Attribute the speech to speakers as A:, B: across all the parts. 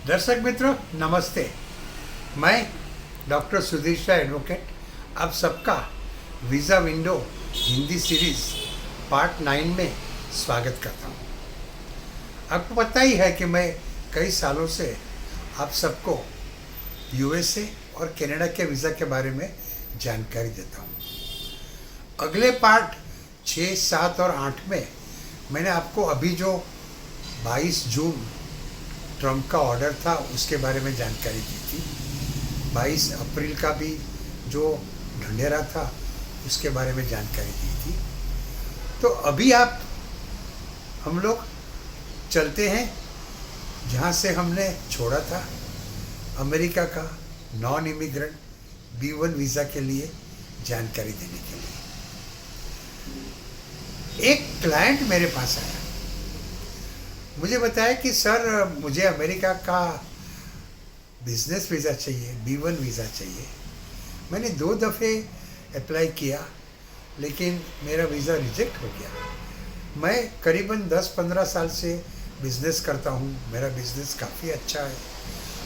A: दर्शक मित्रों नमस्ते। मैं डॉक्टर सुधीर शाह एडवोकेट आप सबका visa window Hindi series part 9 में स्वागत करता हूँ। आपको पता ही है कि मैं कई सालों से आप सबको यूएसए और कनाडा के वीज़ा के बारे में जानकारी देता हूँ। अगले पार्ट 6, 7 और 8 में मैंने आपको अभी जो 22 जून ट्रम्प का ऑर्डर था उसके बारे में जानकारी दी थी। 22 अप्रैल का भी जो ढंढेरा था उसके बारे में जानकारी दी थी। तो अभी हम लोग चलते हैं जहाँ से हमने छोड़ा था, अमेरिका का नॉन इमिग्रेंट B1 वीज़ा के लिए जानकारी देने के लिए। एक क्लाइंट मेरे पास आया, मुझे बताया कि सर मुझे अमेरिका का बिजनेस वीज़ा चाहिए, B1 वीज़ा चाहिए। मैंने 2 दफ़े अप्लाई किया लेकिन मेरा वीज़ा रिजेक्ट हो गया। मैं करीबन 10-15 साल से बिज़नेस करता हूँ, मेरा बिज़नेस काफ़ी अच्छा है।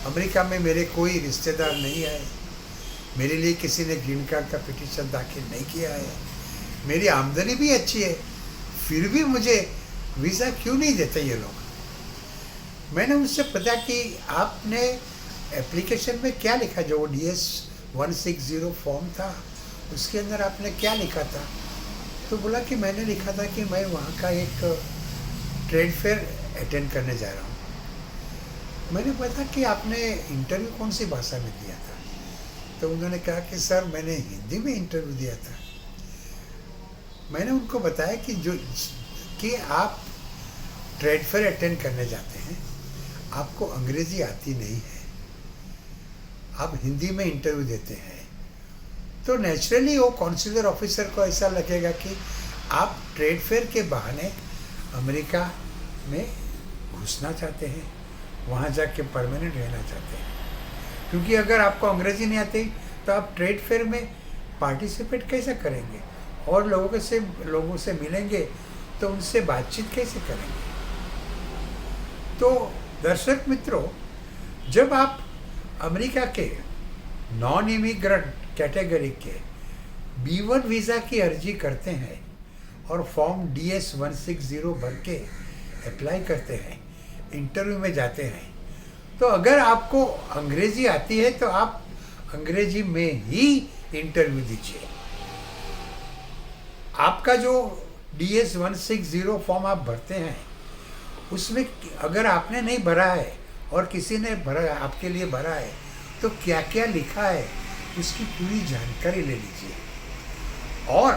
A: अमेरिका में मेरे कोई रिश्तेदार नहीं आए, मेरे लिए किसी ने ग्रीन कार्ड का पिटीशन दाखिल नहीं किया है, मेरी आमदनी भी अच्छी है, फिर भी मुझे वीज़ा क्यों नहीं देते ये लोग। मैंने उनसे पूछा कि आपने एप्लीकेशन में क्या लिखा, जो DS 160 फॉर्म था उसके अंदर आपने क्या लिखा था। तो बोला कि मैंने लिखा था कि मैं वहाँ का एक ट्रेड फेयर अटेंड करने जा रहा हूँ। मैंने पूछा कि आपने इंटरव्यू कौन सी भाषा में दिया था। तो उन्होंने कहा कि सर मैंने हिंदी में इंटरव्यू दिया था। मैंने उनको बताया कि आप ट्रेड फेयर अटेंड करने जाते हैं, आपको अंग्रेजी आती नहीं है, आप हिंदी में इंटरव्यू देते हैं, तो नेचुरली वो कॉन्सुलर ऑफिसर को ऐसा लगेगा कि आप ट्रेड फेयर के बहाने अमेरिका में घुसना चाहते हैं, वहाँ जाके परमानेंट रहना चाहते हैं। क्योंकि अगर आपको अंग्रेजी नहीं आती तो आप ट्रेड फेयर में पार्टिसिपेट कैसे करेंगे और लोगों से मिलेंगे तो उनसे बातचीत कैसे करेंगे। तो दर्शक मित्रों, जब आप अमेरिका के नॉन इमिग्रेंट कैटेगरी के B1 वीज़ा की अर्जी करते हैं और फॉर्म DS 160 भर के अप्लाई करते हैं, इंटरव्यू में जाते हैं, तो अगर आपको अंग्रेजी आती है तो आप अंग्रेजी में ही इंटरव्यू दीजिए। आपका जो DS 160 फॉर्म आप भरते हैं उसमें अगर आपने नहीं भरा है और किसी ने भरा आपके लिए भरा है तो क्या क्या लिखा है उसकी पूरी जानकारी ले लीजिए। और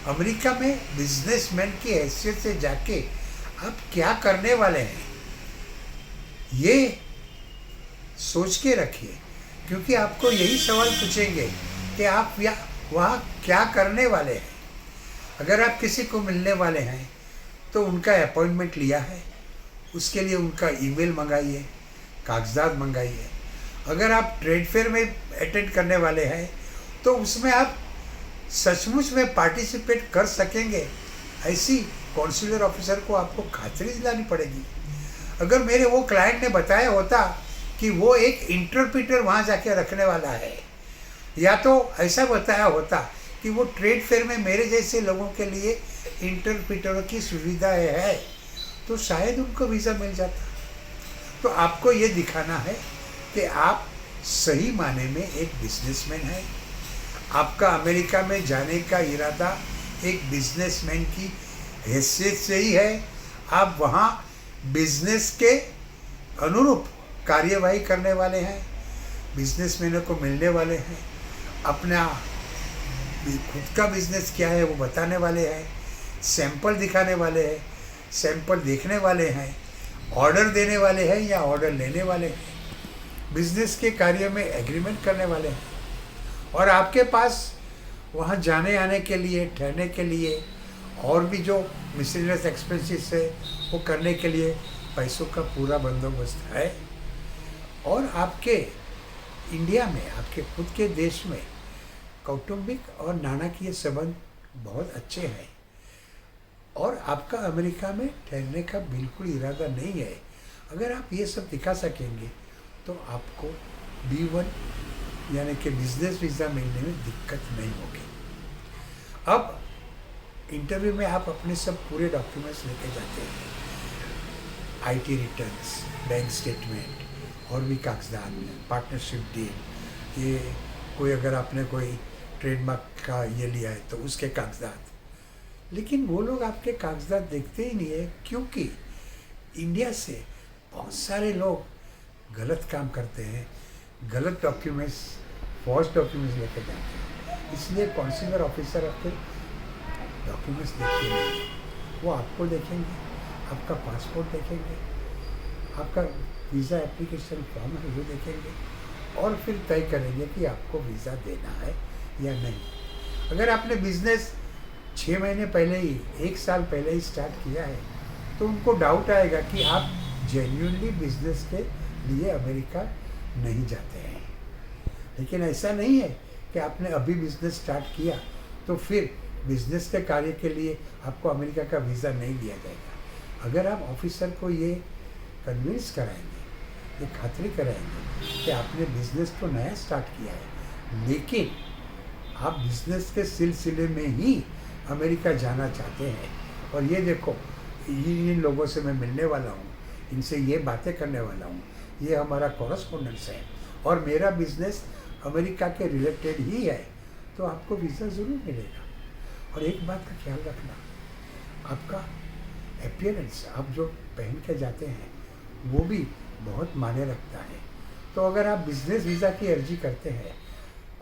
A: अमेरिका में बिजनेसमैन की हैसियत से जाके आप क्या करने वाले हैं ये सोच के रखिए, क्योंकि आपको यही सवाल पूछेंगे कि आप वहाँ क्या करने वाले हैं। अगर आप किसी को मिलने वाले हैं तो उनका अपॉइंटमेंट लिया है, उसके लिए उनका ईमेल मंगाइए, कागजात मंगाइए। अगर आप ट्रेड फेयर में अटेंड करने वाले हैं तो उसमें आप सचमुच में पार्टिसिपेट कर सकेंगे, ऐसी कॉन्सुलर ऑफिसर को आपको खातरी दिलानी पड़ेगी। अगर मेरे वो क्लाइंट ने बताया होता कि वो एक इंटरप्रेटर वहाँ जाके रखने वाला है, या तो ऐसा बताया होता कि वो ट्रेड फेयर में मेरे जैसे लोगों के लिए इंटरप्रेटरों की सुविधा है, तो शायद उनको वीज़ा मिल जाता। तो आपको ये दिखाना है कि आप सही माने में एक बिजनेसमैन हैं। आपका अमेरिका में जाने का इरादा एक बिजनेसमैन की हैसियत से ही है। आप वहाँ बिजनेस के अनुरूप कार्यवाही करने वाले हैं, बिजनेसमैनों को मिलने वाले हैं, अपना खुद का बिजनेस क्या है वो बताने वाले हैं, सैंपल दिखाने वाले हैं, सैंपल देखने वाले हैं, ऑर्डर देने वाले हैं या ऑर्डर लेने वाले हैं, बिजनेस के कार्य में एग्रीमेंट करने वाले हैं, और आपके पास वहाँ जाने आने के लिए, ठहरने के लिए और भी जो मिसलेनियस एक्सपेंसेस है वो करने के लिए पैसों का पूरा बंदोबस्त है। और आपके इंडिया में, आपके खुद के देश में कौटुंबिक और नाणाकीय संबंध बहुत अच्छे हैं और आपका अमेरिका में ठहरने का बिल्कुल इरादा नहीं है। अगर आप ये सब दिखा सकेंगे तो आपको B1 यानी कि बिजनेस वीज़ा मिलने में दिक्कत नहीं होगी। अब इंटरव्यू में आप अपने सब पूरे डॉक्यूमेंट्स लेके जाते हैं, IT रिटर्न्स, बैंक स्टेटमेंट और भी कागजात, पार्टनरशिप डील, ये कोई अगर आपने कोई ट्रेडमार्क का ये लिया है तो उसके कागजात। लेकिन वो लोग आपके कागजात देखते ही नहीं है, क्योंकि इंडिया से बहुत सारे लोग गलत काम करते हैं, गलत डॉक्यूमेंट्स, फॉल्स डॉक्यूमेंट्स लेके जाते हैं। इसलिए कॉन्सुलर ऑफिसर आपके डॉक्यूमेंट्स देखते हैं, वो आपको देखेंगे, आपका पासपोर्ट देखेंगे, आपका वीज़ा एप्लीकेशन फॉर्म है वो देखेंगे और फिर तय करेंगे कि आपको वीज़ा देना है या नहीं। अगर आपने बिजनेस 6 महीने पहले ही, 1 साल पहले ही स्टार्ट किया है तो उनको डाउट आएगा कि आप जेन्युइनली बिजनेस के लिए अमेरिका नहीं जाते हैं। लेकिन ऐसा नहीं है कि आपने अभी बिजनेस स्टार्ट किया तो फिर बिजनेस के कार्य के लिए आपको अमेरिका का वीज़ा नहीं दिया जाएगा। अगर आप ऑफिसर को ये कन्विंस कराएंगे, ये खातरी कराएंगे कि आपने बिजनेस तो नया स्टार्ट किया है, लेकिन आप बिजनेस के सिलसिले में ही अमेरिका जाना चाहते हैं, और ये देखो इन लोगों से मैं मिलने वाला हूँ, इनसे ये बातें करने वाला हूँ, ये हमारा कॉरेस्पोंडेंस है और मेरा बिजनेस अमेरिका के रिलेटेड ही है, तो आपको वीज़ा ज़रूर मिलेगा। और एक बात का ख्याल रखना, आपका अपीयरेंस, आप जो पहन के जाते हैं वो भी बहुत मायने रखता है। तो अगर आप बिजनेस वीज़ा की अर्जी करते हैं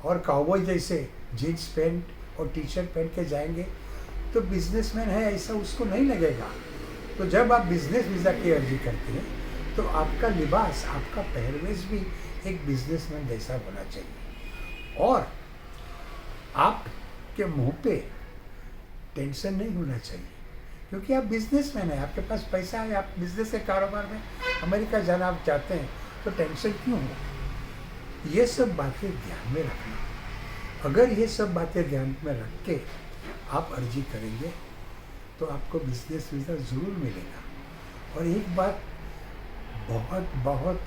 A: और काउबॉय जैसे जीन्स पैंट और टी शर्ट पहन के जाएंगे तो बिजनेसमैन है ऐसा उसको नहीं लगेगा। तो जब आप बिजनेस वीज़ा की अर्जी करते हैं तो आपका लिबास, आपका पहरवेश भी एक बिजनेसमैन जैसा होना चाहिए, और आपके मुंह पे टेंशन नहीं होना चाहिए, क्योंकि आप बिजनेसमैन हैं, आपके पास पैसा है, आप बिजनेस के कारोबार में अमेरिका जाना आप चाहते हैं, तो टेंशन क्यों हो। ये सब बातें ध्यान में रखना। अगर ये सब बातें ध्यान में रख के आप अर्जी करेंगे तो आपको बिजनेस वीज़ा ज़रूर मिलेगा। और एक बात बहुत बहुत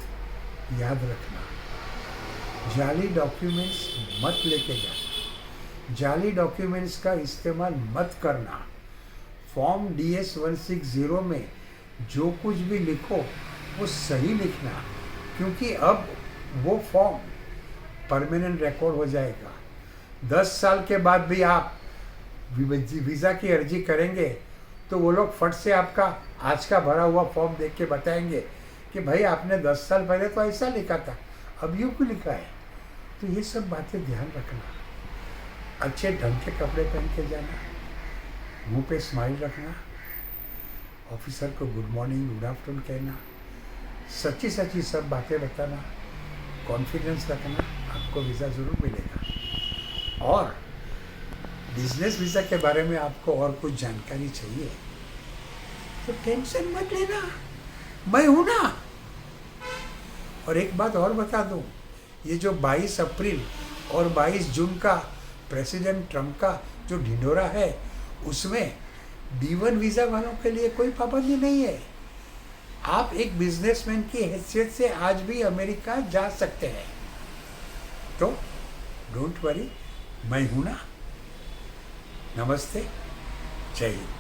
A: याद रखना, जाली डॉक्यूमेंट्स मत लेके जाना, जाली डॉक्यूमेंट्स का इस्तेमाल मत करना। फॉर्म DS 160 में जो कुछ भी लिखो वो सही लिखना, क्योंकि अब वो फॉर्म परमानेंट रिकॉर्ड हो जाएगा। 10 साल के बाद भी आप वीज़ा की अर्जी करेंगे तो वो लोग फट से आपका आज का भरा हुआ फॉर्म देख के बताएंगे कि भाई आपने 10 साल पहले तो ऐसा लिखा था, अब यूँ क्यों लिखा है। तो ये सब बातें ध्यान रखना। अच्छे ढंग के कपड़े पहन के जाना, मुंह पे स्माइल रखना, ऑफिसर को गुड मॉर्निंग गुड आफ्टरनून कहना, सच्ची सच्ची सब बातें बताना, कॉन्फिडेंस रखना, आपको वीज़ा ज़रूर मिलेगा। और बिजनेस वीज़ा के बारे में आपको और कुछ जानकारी चाहिए तो टेंशन मत लेना, मैं हूं ना। और एक बात और बता दूं, ये जो 22 अप्रैल और 22 जून का प्रेसिडेंट ट्रम्प का जो ढिंढोरा है, उसमें B1 वीज़ा वालों के लिए कोई पाबंदी नहीं है। आप एक बिजनेसमैन की हैसियत से आज भी अमेरिका जा सकते हैं। तो डोंट वरी, मैं हूं ना। नमस्ते, जय हिंद।